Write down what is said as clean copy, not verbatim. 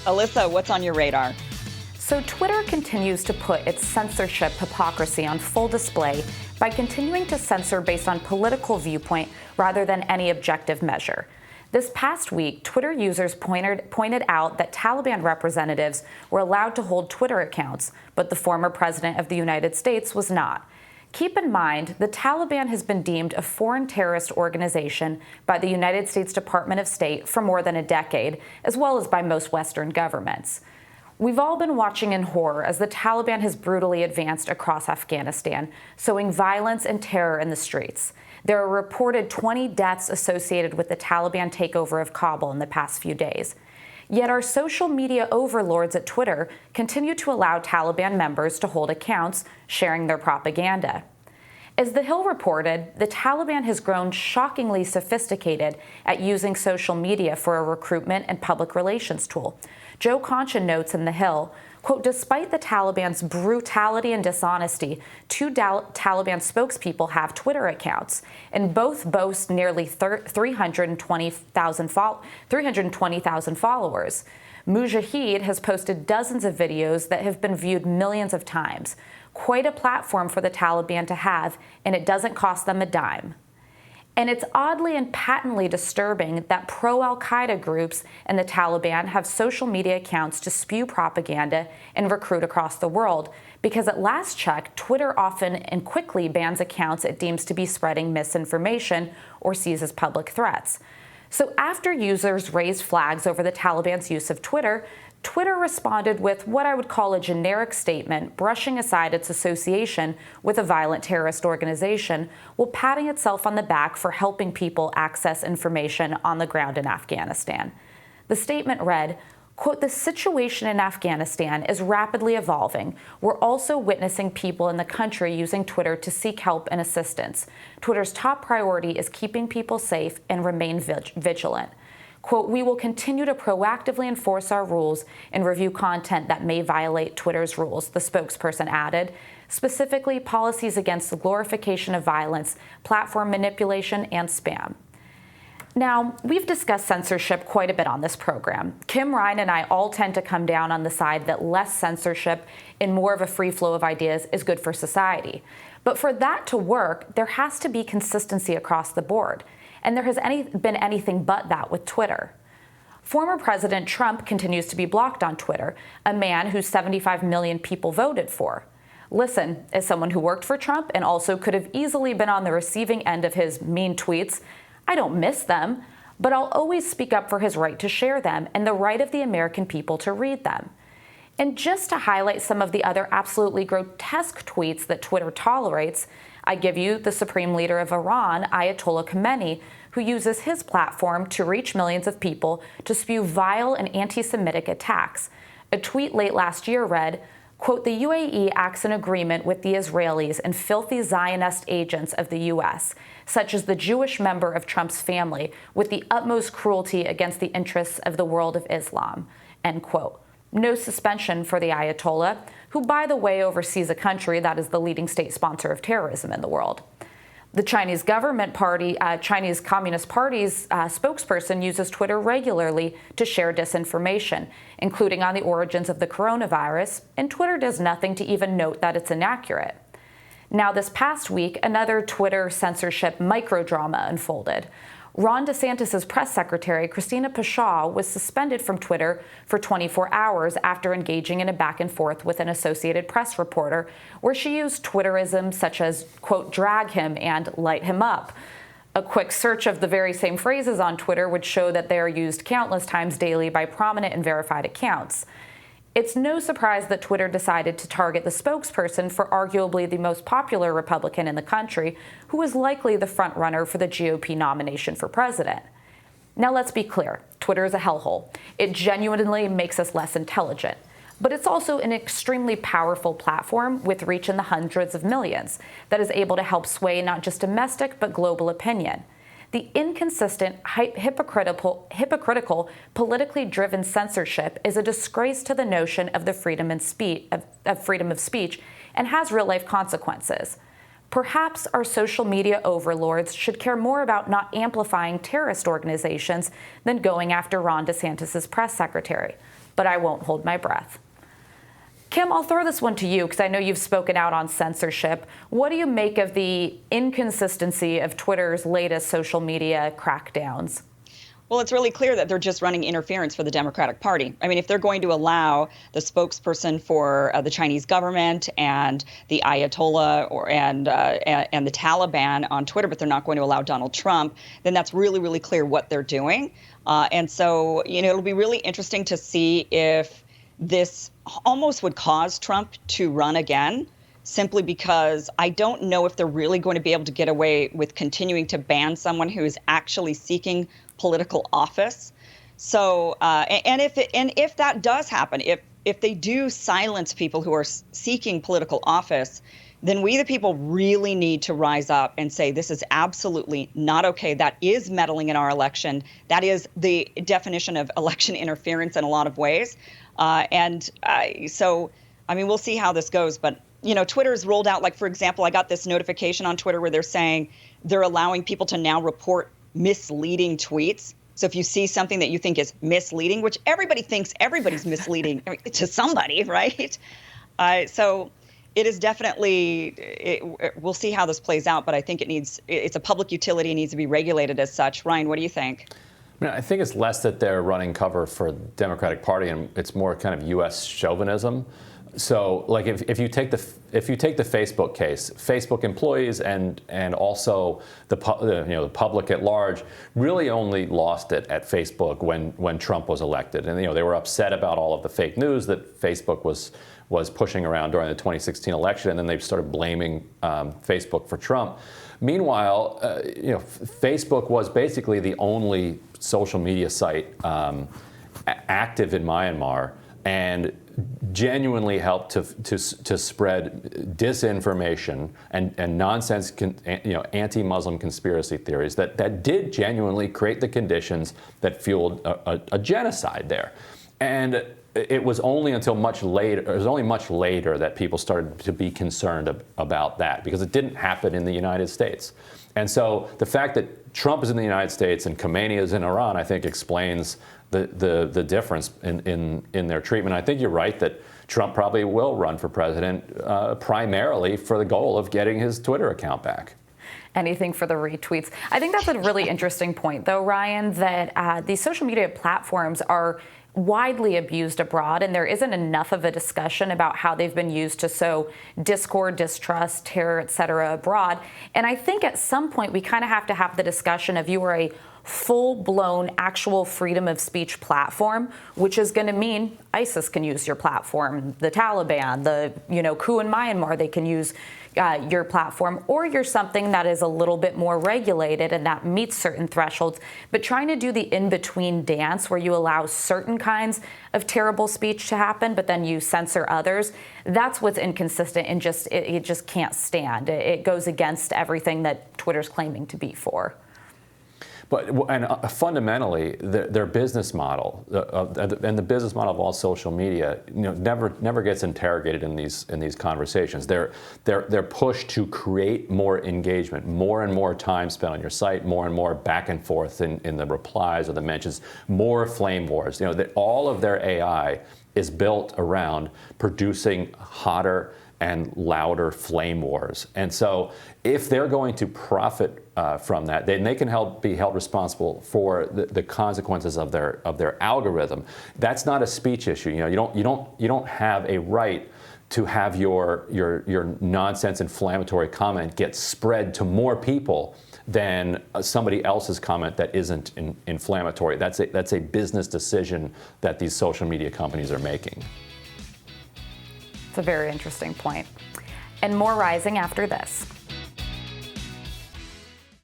Alyssa, what's on your radar? So Twitter continues to put its censorship hypocrisy on full display by continuing to censor based on political viewpoint rather than any objective measure. This past week, Twitter users pointed out that Taliban representatives were allowed to hold Twitter accounts, but the former president of the United States was not. Keep in mind, the Taliban has been deemed a foreign terrorist organization by the United States Department of State for more than a decade, as well as by most Western governments. We've all been watching in horror as the Taliban has brutally advanced across Afghanistan, sowing violence and terror in the streets. There are reported 20 deaths associated with the Taliban takeover of Kabul in the past few days. Yet our social media overlords at Twitter continue to allow Taliban members to hold accounts sharing their propaganda. As The Hill reported, the Taliban has grown shockingly sophisticated at using social media for a recruitment and public relations tool. Joe Concha notes in The Hill, quote, despite the Taliban's brutality and dishonesty, two Taliban spokespeople have Twitter accounts, and both boast nearly 320,000 followers. Mujahid has posted dozens of videos that have been viewed millions of times. Quite a platform for the Taliban to have, and it doesn't cost them a dime. And it's oddly and patently disturbing that pro-Al-Qaeda groups and the Taliban have social media accounts to spew propaganda and recruit across the world, because at last check, Twitter often and quickly bans accounts it deems to be spreading misinformation or sees as public threats. So after users raised flags over the Taliban's use of Twitter, Twitter responded with what I would call a generic statement, brushing aside its association with a violent terrorist organization, while patting itself on the back for helping people access information on the ground in Afghanistan. The statement read, quote, the situation in Afghanistan is rapidly evolving. We're also witnessing people in the country using Twitter to seek help and assistance. Twitter's top priority is keeping people safe and remain vigilant. Quote, we will continue to proactively enforce our rules and review content that may violate Twitter's rules, the spokesperson added, specifically policies against the glorification of violence, platform manipulation, and spam. Now, we've discussed censorship quite a bit on this program. Kim Ryan and I all tend to come down on the side that less censorship and more of a free flow of ideas is good for society. But for that to work, there has to be consistency across the board. And there has been anything but that with Twitter. Former President Trump continues to be blocked on Twitter, a man who 75 million people voted for. Listen, as someone who worked for Trump and also could have easily been on the receiving end of his mean tweets, I don't miss them, but I'll always speak up for his right to share them and the right of the American people to read them. And just to highlight some of the other absolutely grotesque tweets that Twitter tolerates, I give you the supreme leader of Iran, Ayatollah Khamenei, who uses his platform to reach millions of people to spew vile and anti-Semitic attacks. A tweet late last year read, quote, the UAE acts in agreement with the Israelis and filthy Zionist agents of the U.S., such as the Jewish member of Trump's family, with the utmost cruelty against the interests of the world of Islam, end quote. No suspension for the Ayatollah, who, by the way, oversees a country that is the leading state sponsor of terrorism in the world. The Chinese Chinese Communist Party's spokesperson uses Twitter regularly to share disinformation, including on the origins of the coronavirus, and Twitter does nothing to even note that it's inaccurate. Now, this past week, another Twitter censorship microdrama unfolded. Ron DeSantis' press secretary, Christina Pashaw, was suspended from Twitter for 24 hours after engaging in a back and forth with an Associated Press reporter, where she used Twitterisms such as, quote, drag him and light him up. A quick search of the very same phrases on Twitter would show that they are used countless times daily by prominent and verified accounts. It's no surprise that Twitter decided to target the spokesperson for arguably the most popular Republican in the country, who is likely the frontrunner for the GOP nomination for president. Now, let's be clear. Twitter is a hellhole. It genuinely makes us less intelligent. But it's also an extremely powerful platform with reach in the hundreds of millions that is able to help sway not just domestic but global opinion. The inconsistent, hypocritical, politically driven censorship is a disgrace to the notion of the freedom of speech and has real-life consequences. Perhaps our social media overlords should care more about not amplifying terrorist organizations than going after Ron DeSantis' press secretary. but I won't hold my breath. Kim, I'll throw this one to you because I know you've spoken out on censorship. What do you make of the inconsistency of Twitter's latest social media crackdowns? Well, it's really clear that they're just running interference for the Democratic Party. I mean, if they're going to allow the spokesperson for the Chinese government and the Ayatollah and the Taliban on Twitter, but they're not going to allow Donald Trump, then that's really, really clear what they're doing. And so, it'll be really interesting to see if this almost would cause Trump to run again, simply because I don't know if they're really going to be able to get away with continuing to ban someone who is actually seeking political office. So, and if that does happen, if they do silence people who are seeking political office, then we the people really need to rise up and say this is absolutely not okay. That is meddling in our election. That is the definition of election interference in a lot of ways. So, I mean, we'll see how this goes. But, Twitter's rolled out, like, for example, I got this notification on Twitter where they're saying they're allowing people to now report misleading tweets. So if you see something that you think is misleading, which everybody thinks everybody's misleading to somebody, right? So it is definitely, we'll see how this plays out, but I think it's a public utility, it needs to be regulated as such. Ryan, what do you think? I think it's less that they're running cover for the Democratic Party, and it's more kind of U.S. chauvinism. So, like, if you take the Facebook case, Facebook employees and also the public at large really only lost it at Facebook when Trump was elected, and they were upset about all of the fake news that Facebook was pushing around during the 2016 election, and then they started blaming Facebook for Trump. Meanwhile, Facebook was basically the only social media site active in Myanmar, and genuinely helped to spread disinformation and nonsense, anti-Muslim conspiracy theories that did genuinely create the conditions that fueled a genocide there. And it was only much later that people started to be concerned about that, because it didn't happen in the United States. And so the fact that Trump is in the United States and Khomeini is in Iran, I think, explains the difference in their treatment. I think you're right that Trump probably will run for president primarily for the goal of getting his Twitter account back. Anything for the retweets. I think that's a really interesting point, though, Ryan, that these social media platforms are widely abused abroad, and there isn't enough of a discussion about how they've been used to sow discord, distrust, terror, et cetera, abroad. And I think at some point we kind of have to have the discussion of you are a full-blown actual freedom of speech platform, which is going to mean ISIS can use your platform, the Taliban, the coup in Myanmar, they can use your platform, or you're something that is a little bit more regulated and that meets certain thresholds. But trying to do the in-between dance where you allow certain kinds of terrible speech to happen, but then you censor others, that's what's inconsistent and it just can't stand. It goes against everything that Twitter's claiming to be for. But fundamentally, their business model and the business model of all social media, never gets interrogated in these conversations. They're pushed to create more engagement, more and more time spent on your site, more and more back and forth in the replies or the mentions, more flame wars. All of their AI is built around producing hotter and louder flame wars. And so if they're going to profit from that, then they can be held responsible for the consequences of their algorithm. That's not a speech issue. You don't have a right to have your nonsense inflammatory comment get spread to more people than somebody else's comment that isn't inflammatory. That's a business decision that these social media companies are making. It's a very interesting point. And more rising after this.